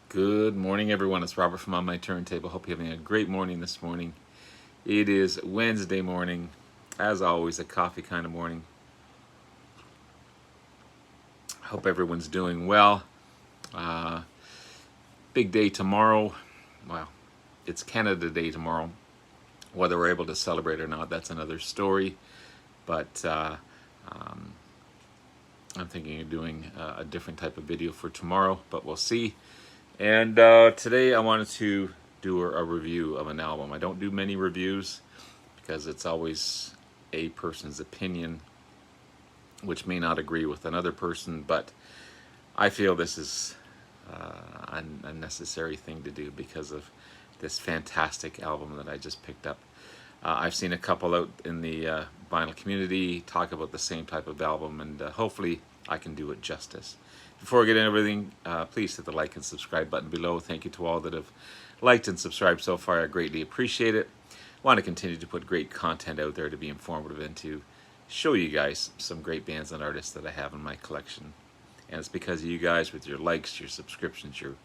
Good morning, everyone. It's Robert from On My Turntable. Hope you're having a great morning this morning. It is Wednesday morning. As always, a coffee kind of morning. Hope everyone's doing well. Uh, Big day tomorrow. Well, it's Canada Day tomorrow. Whether we're able to celebrate or not, that's another story. But um, I'm thinking of doing a different type of video for tomorrow, but we'll see. And today I wanted to do a review of an album. I don't do many reviews because it's always a person's opinion, which may not agree with another person, but I feel this is a necessary thing to do because of this fantastic album that I just picked up. I've seen a couple out in the vinyl community talk about the same type of album, and hopefully I can do it justice. Before I get into everything, please hit the like and subscribe button below. Thank you to all that have liked and subscribed so far. I greatly appreciate it. I want to continue to put great content out there to be informative and to show you guys some great bands and artists that I have in my collection. And it's because of you guys with your likes, your subscriptions, your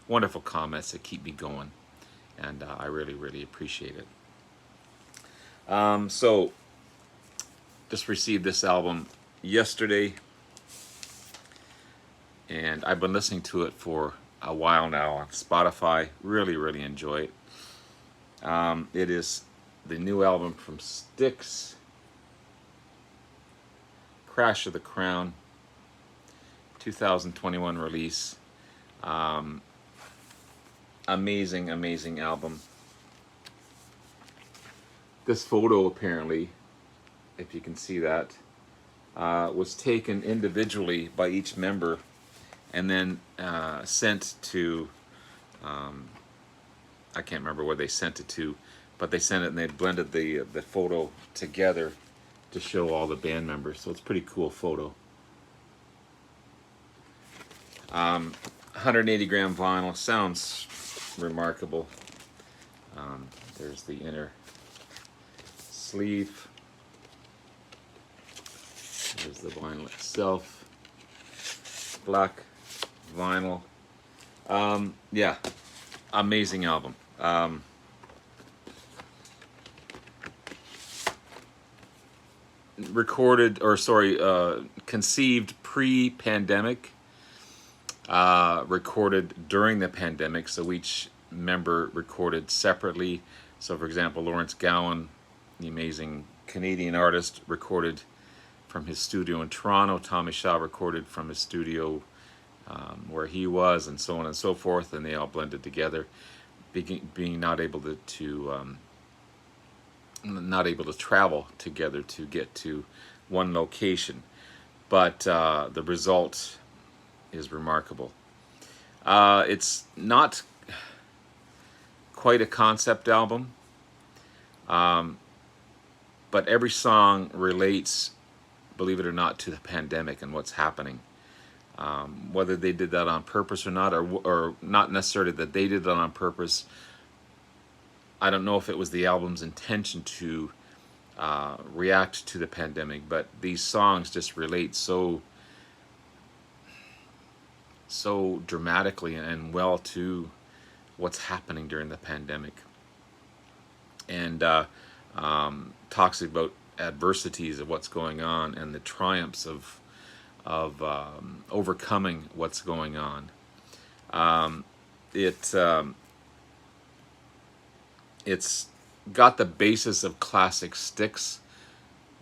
wonderful comments that keep me going. And I really, really appreciate it. So, just received this album yesterday, and I've been listening to it for a while now on Spotify. Really, really enjoy it. It is the new album from Styx, Crash of the Crown, 2021 release. Amazing, amazing album. This photo, apparently, if you can see that, was taken individually by each member and then sent to, I can't remember where they sent it to, but they sent it and they blended the photo together to show all the band members. So it's a pretty cool photo. 180 gram vinyl, sounds remarkable. There's the inner sleeve. There's the vinyl itself. Black vinyl. Yeah, amazing album. Conceived pre-pandemic. Recorded during the pandemic, so each member recorded separately. So, for example, Lawrence Gowan, the amazing Canadian artist, recorded from his studio in Toronto. Tommy Shaw recorded from his studio where he was, and so on and so forth. And they all blended together, being not able to travel together to get to one location. But the result is remarkable. It's not quite a concept album, but every song relates, believe it or not, to the pandemic and what's happening. Whether they did that on purpose or not, or not necessarily that they did that on purpose. I don't know if it was the album's intention to react to the pandemic, but these songs just relate so dramatically and well to what's happening during the pandemic, and talks about adversities of what's going on and the triumphs of overcoming what's going on. It's got the basis of classic Styx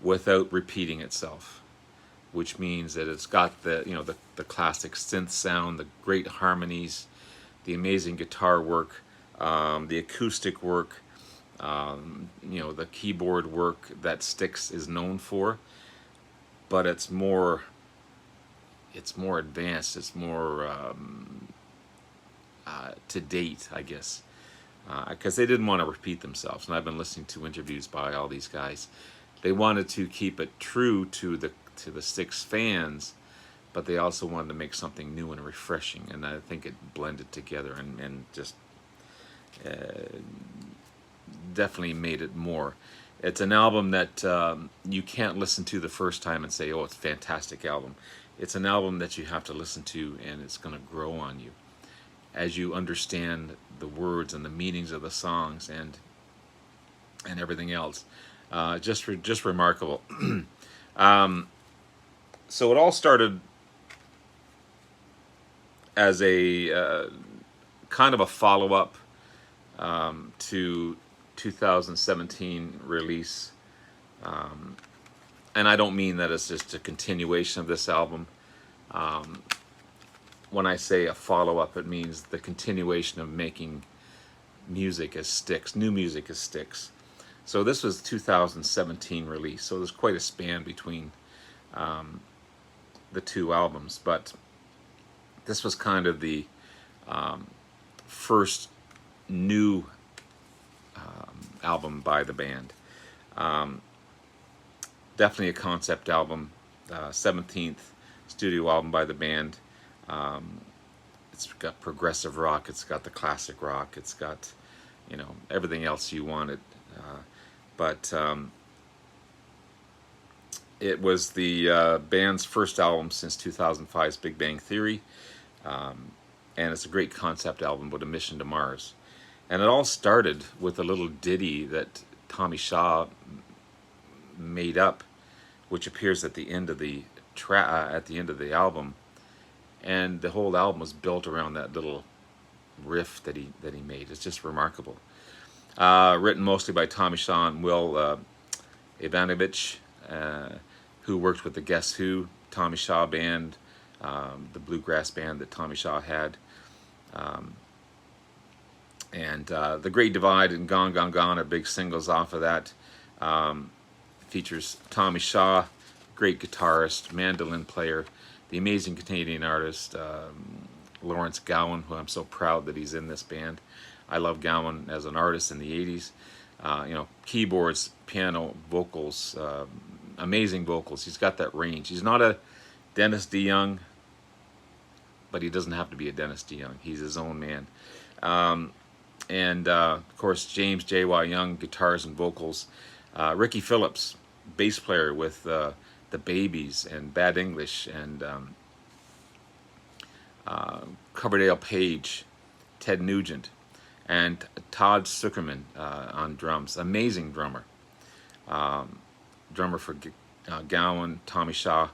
without repeating itself, which means that it's got the classic synth sound, the great harmonies, the amazing guitar work, the acoustic work, the keyboard work that Styx is known for. But it's more advanced. It's more to date, I guess, because they didn't want to repeat themselves. And I've been listening to interviews by all these guys. They wanted to keep it true to the Styx fans, but they also wanted to make something new and refreshing, and I think it blended together and just definitely made it more. It's an album that you can't listen to the first time and say, oh, it's a fantastic album. It's an album that you have to listen to, and it's going to grow on you. as you understand the words and the meanings of the songs and everything else. Just remarkable. So it all started as a kind of a follow-up to 2017 release, and I don't mean that it's just a continuation of this album. When I say a follow-up, it means the continuation of making music as Styx, new music as Styx. So this was 2017 release, so there's quite a span between the two albums, but this was kind of the first new album by the band. Definitely a concept album, 17th studio album by the band. It's got progressive rock, it's got the classic rock, it's got, you know, everything else you wanted. But it was the band's first album since 2005's Big Bang Theory. And it's a great concept album with a mission to Mars. And it all started with a little ditty that Tommy Shaw made up, which appears at the end of the album. And the whole album was built around that little riff that he made. It's just remarkable. Written mostly by Tommy Shaw and Will Ivanovich, who worked with the Guess Who, Tommy Shaw band, the bluegrass band that Tommy Shaw had. And The Great Divide and Gone, Gone, Gone are big singles off of that. Features Tommy Shaw, great guitarist, mandolin player, the amazing Canadian artist Lawrence Gowan, who I'm so proud that he's in this band. I love Gowan as an artist in the 80s. You know, keyboards, piano, vocals, amazing vocals. He's got that range. He's not a Dennis DeYoung, but he doesn't have to be a Dennis DeYoung. He's his own man. And of course, James J.Y. Young, guitars and vocals. Ricky Phillips, bass player with the Babies and Bad English, and Coverdale Page, Ted Nugent, and Todd Zuckerman on drums. Amazing drummer. Drummer for Gowan, Tommy Shaw,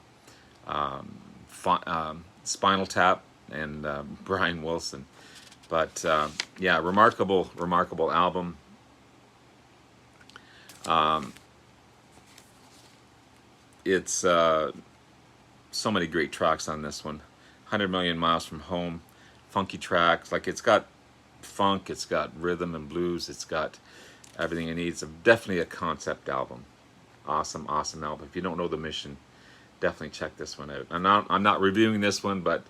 Spinal Tap, and Brian Wilson. But yeah, remarkable album. It's so many great tracks on this one. 100 Million Miles from Home, funky tracks. Like, it's got funk, it's got rhythm and blues, it's got everything it needs. It's definitely a concept album. Awesome album. If you don't know the mission, definitely check this one out. I'm not reviewing this one, but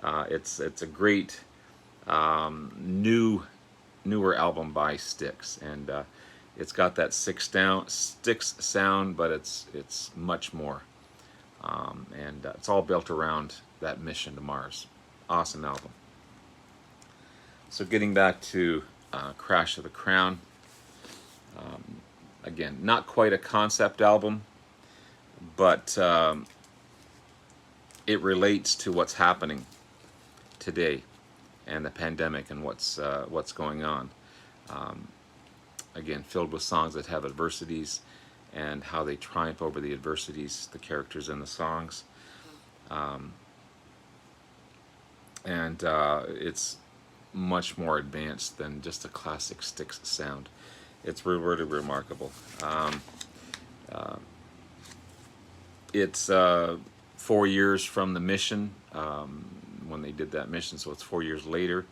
it's a great newer album by Styx, and it's got that Styx sound, but it's much more, and it's all built around that mission to Mars. Awesome album. So getting back to Crash of the Crown, again, not quite a concept album, but it relates to what's happening today and the pandemic and what's going on. Again, filled with songs that have adversities and how they triumph over the adversities, the characters in the songs. And it's much more advanced than just a classic Styx sound. It's really remarkable. It's 4 years from the mission, when they did that mission, so it's 4 years later.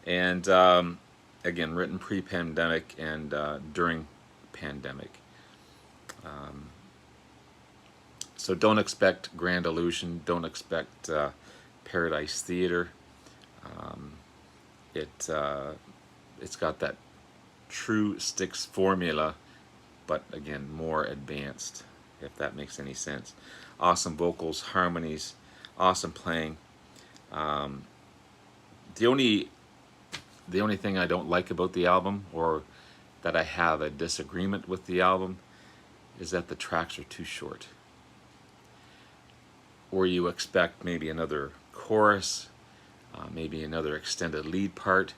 And again, written pre-pandemic and during pandemic. So don't expect Grand Illusion, don't expect Paradise Theater. It's got that true Styx formula, but again, more advanced, if that makes any sense. Awesome vocals, harmonies, awesome playing. The only thing I don't like about the album, or that I have a disagreement with the album, is that the tracks are too short. Or you expect maybe another chorus, maybe another extended lead part.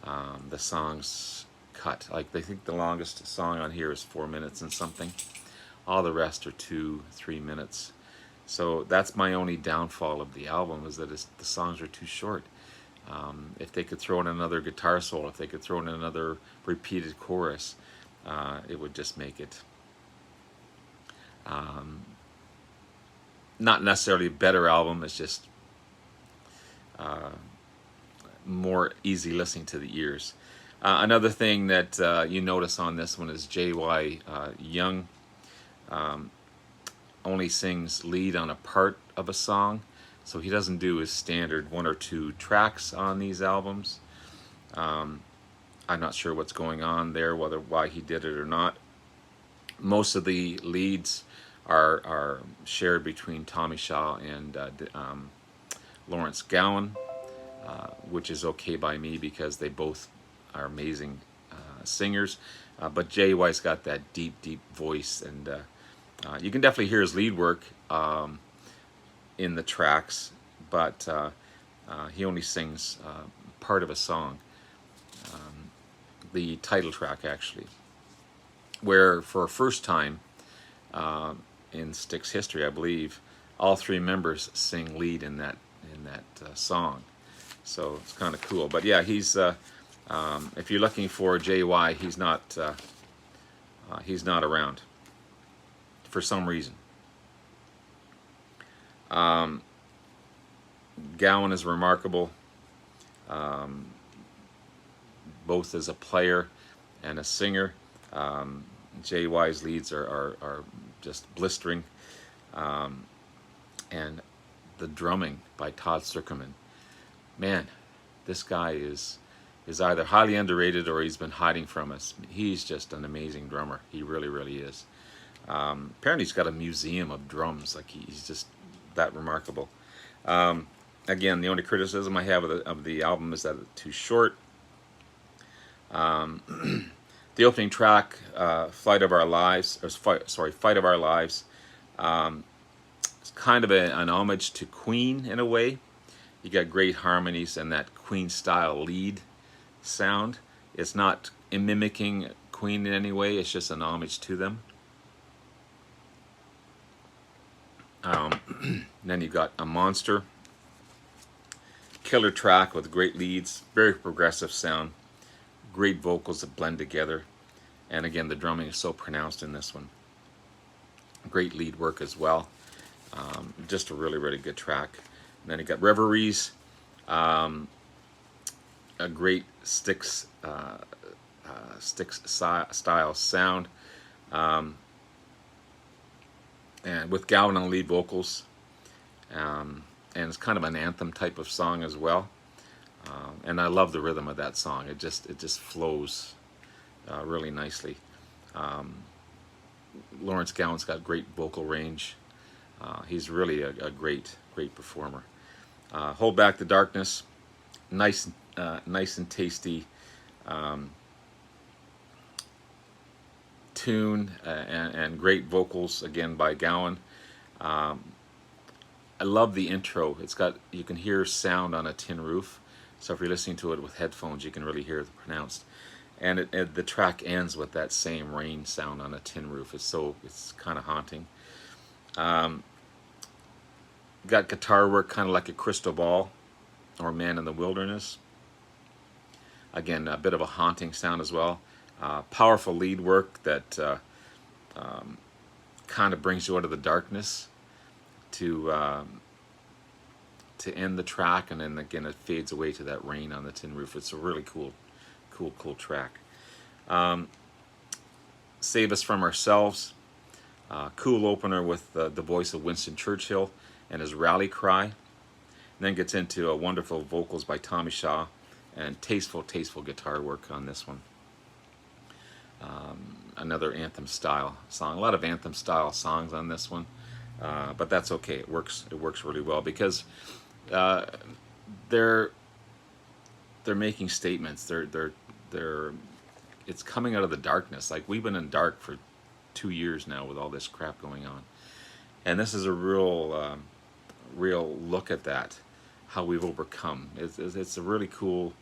The song's cut. Like, they think the longest song on here is 4 minutes and something. All the rest are 2-3 minutes. So that's my only downfall of the album, is that the songs are too short. If they could throw in another guitar solo, if they could throw in another repeated chorus, it would just make it not necessarily a better album. It's just more easy listening to the ears. Another thing that you notice on this one is J.Y. Young only sings lead on a part of a song, so he doesn't do his standard 1 or 2 tracks on these albums. I'm not sure what's going on there, why he did it or not. Most of the leads are shared between Tommy Shaw and Lawrence Gowan, which is okay by me because they both are amazing singers. But J.Y.'s got that deep, deep voice, and you can definitely hear his lead work in the tracks, but he only sings part of a song, the title track actually, where for a first time in Styx history, I believe, all 3 members sing lead in that song. So it's kind of cool. But yeah, he's if you're looking for JY, he's not around for some reason. Gowan is remarkable, both as a player and a singer. JY's leads are just blistering, and the drumming by Todd Sucherman. Man, this guy is either highly underrated or he's been hiding from us. He's just an amazing drummer. He really, really is. Apparently he's got a museum of drums. Like, he's just that remarkable. Again, the only criticism I have of the album is that it's too short. The opening track, Fight of Our Lives, it's kind of an homage to Queen in a way. You got great harmonies and that Queen style lead sound. It's not mimicking Queen in any way, it's just an homage to them. Then you got A Monster, killer track with great leads, very progressive sound, great vocals that blend together, and again the drumming is so pronounced in this one. Great lead work as well. Just a really, really good track. And then you got Reveries, a great Styx style sound, and with Gowan on lead vocals, and it's kind of an anthem type of song as well. And I love the rhythm of that song. It just flows really nicely. Lawrence Gowan's got great vocal range. He's really a great performer. Hold Back the Darkness, nice and tasty tune, and great vocals again by Gowan. I love the intro. You can hear sound on a tin roof, so if you're listening to it with headphones, you can really hear it pronounced. And the track ends with that same rain sound on a tin roof. It's kind of haunting. Got guitar work kind of like a Crystal Ball or Man in the Wilderness. Again, a bit of a haunting sound as well. Powerful lead work that kind of brings you out of the darkness to end the track, and then again it fades away to that rain on the tin roof. It's a really cool track. Save Us From Ourselves, cool opener with the voice of Winston Churchill and his rally cry, and then gets into wonderful vocals by Tommy Shaw and tasteful guitar work on this one. Another anthem style song. A lot of anthem style songs on this one, but that's okay. It works really well because they're making statements. It's coming out of the darkness. Like, we've been in dark for 2 years now with all this crap going on, and this is a real look at that. how we've overcome. It's a really cool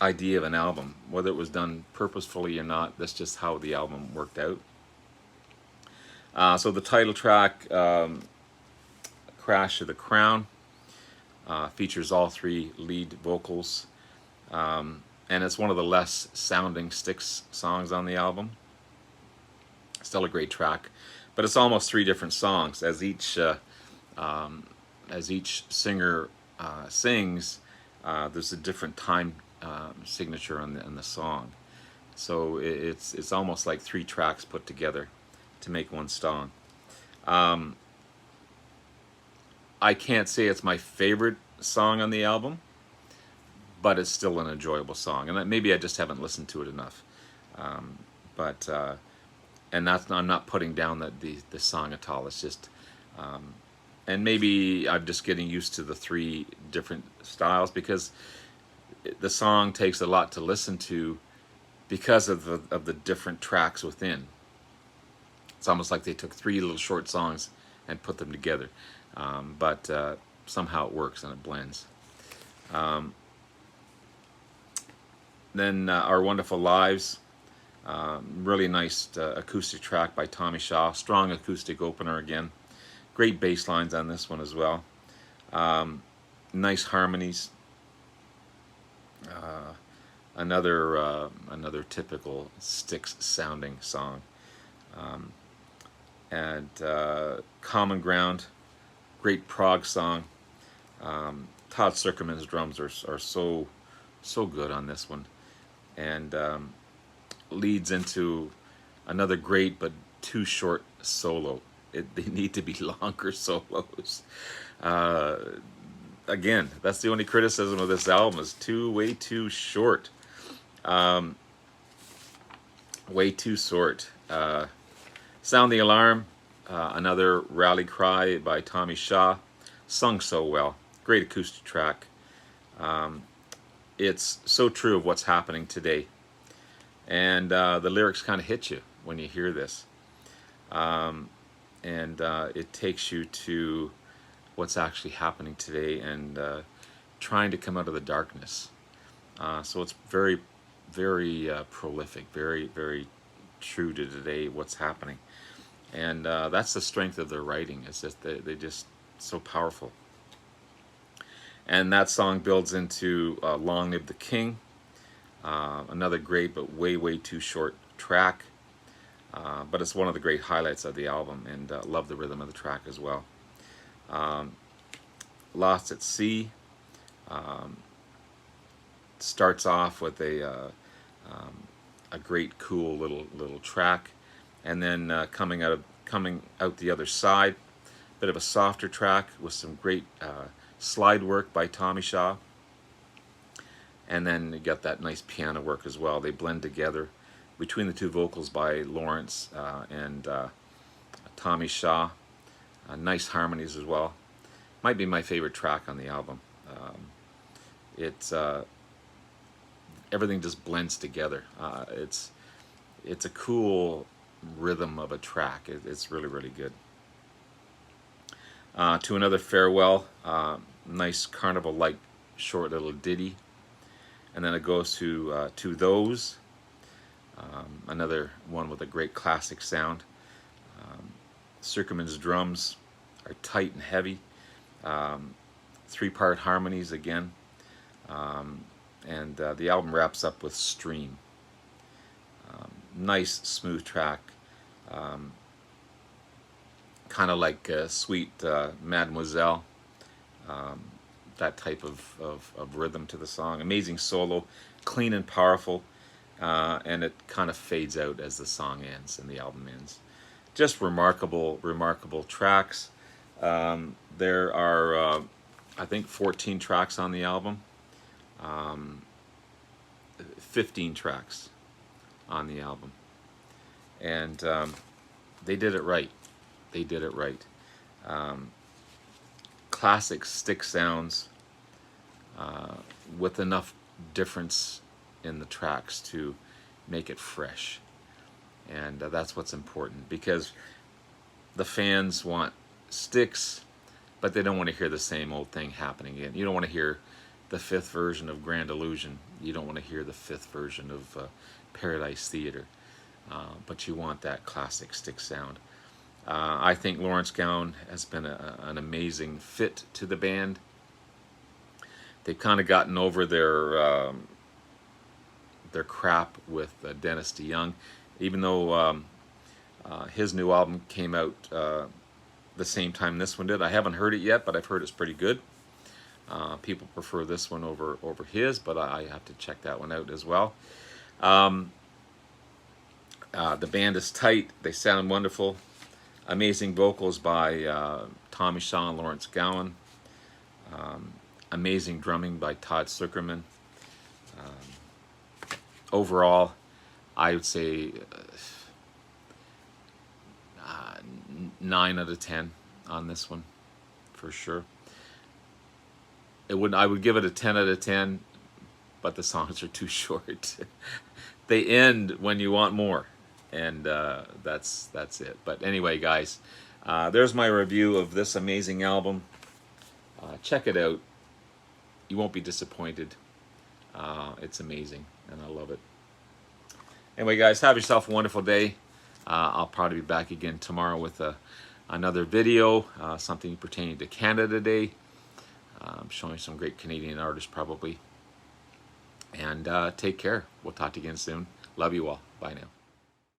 idea of an album, whether it was done purposefully or not. That's just how the album worked out. So the title track, Crash of the Crown, features all three lead vocals, and it's one of the less sounding Styx songs on the album. Still a great track, but it's almost three different songs as each singer sings. There's a different time signature on the song, so it's almost like three tracks put together to make one song. I can't say it's my favorite song on the album, but it's still an enjoyable song, and maybe I just haven't listened to it enough. But and that's, I'm not putting down the song at all. It's just, and maybe I'm just getting used to the three different styles, because the song takes a lot to listen to because of the different tracks within. It's almost like they took three little short songs and put them together, but somehow it works and it blends. Then Our Wonderful Lives, really nice acoustic track by Tommy Shaw, strong acoustic opener again, great bass lines on this one as well, nice harmonies, another typical Styx sounding song. And Common Ground, great prog song. Todd Sucherman's drums are so good on this one, and leads into another great but too short solo. They need to be longer solos. Again, that's the only criticism of this album, is way too short. Way too short. Sound the Alarm, another rally cry by Tommy Shaw, sung so well. Great acoustic track. It's so true of what's happening today, and the lyrics kind of hit you when you hear this, and it takes you to what's actually happening today, and trying to come out of the darkness. So it's very, very prolific, very, very true to today, what's happening. And that's the strength of their writing, is that they're just so powerful. And that song builds into Long Live the King, another great but way too short track, but it's one of the great highlights of the album, and love the rhythm of the track as well. Lost at Sea starts off with a great cool little track, and then coming out the other side, bit of a softer track with some great slide work by Tommy Shaw, and then you got that nice piano work as well. They blend together between the two vocals by Lawrence and Tommy Shaw. Nice harmonies as well. Might be my favorite track on the album. It's everything just blends together. It's a cool rhythm of a track. It's really good. To Another Farewell, nice carnival-like short little ditty, and then it goes to Those, another one with a great classic sound. Sucherman's drums are tight and heavy, three-part harmonies again, and the album wraps up with Stream. Nice smooth track, kind of like Sweet Mademoiselle, that type of rhythm to the song. Amazing solo, clean and powerful, and it kind of fades out as the song ends and the album ends. Just remarkable tracks. There are, I think, 14 tracks on the album, 15 tracks on the album, and they did it right. They did it right. Classic Styx sounds with enough difference in the tracks to make it fresh, and that's what's important, because the fans want Styx, but they don't want to hear the same old thing happening again. You don't want to hear the fifth version of Grand Illusion. You don't want to hear the fifth version of Paradise Theater. But you want that classic Styx sound. I think Lawrence Gowan has been an amazing fit to the band. They've kind of gotten over their crap with Dennis DeYoung, even though his new album came out the same time this one did. I haven't heard it yet, but I've heard it's pretty good. People prefer this one over his, but I have to check that one out as well. The band is tight. They sound wonderful. Amazing vocals by Tommy Shaw and Lawrence Gowan. Amazing drumming by Todd Zuckerman. Overall, I would say 9 out of 10 on this one, for sure. I would give it a 10 out of 10, but the songs are too short. They end when you want more, and that's it. But anyway, guys, there's my review of this amazing album. Check it out. You won't be disappointed. It's amazing, and I love it. Anyway, guys, have yourself a wonderful day. I'll probably be back again tomorrow with another video, something pertaining to Canada Day. I'm showing some great Canadian artists probably. And take care. We'll talk to you again soon. Love you all. Bye now.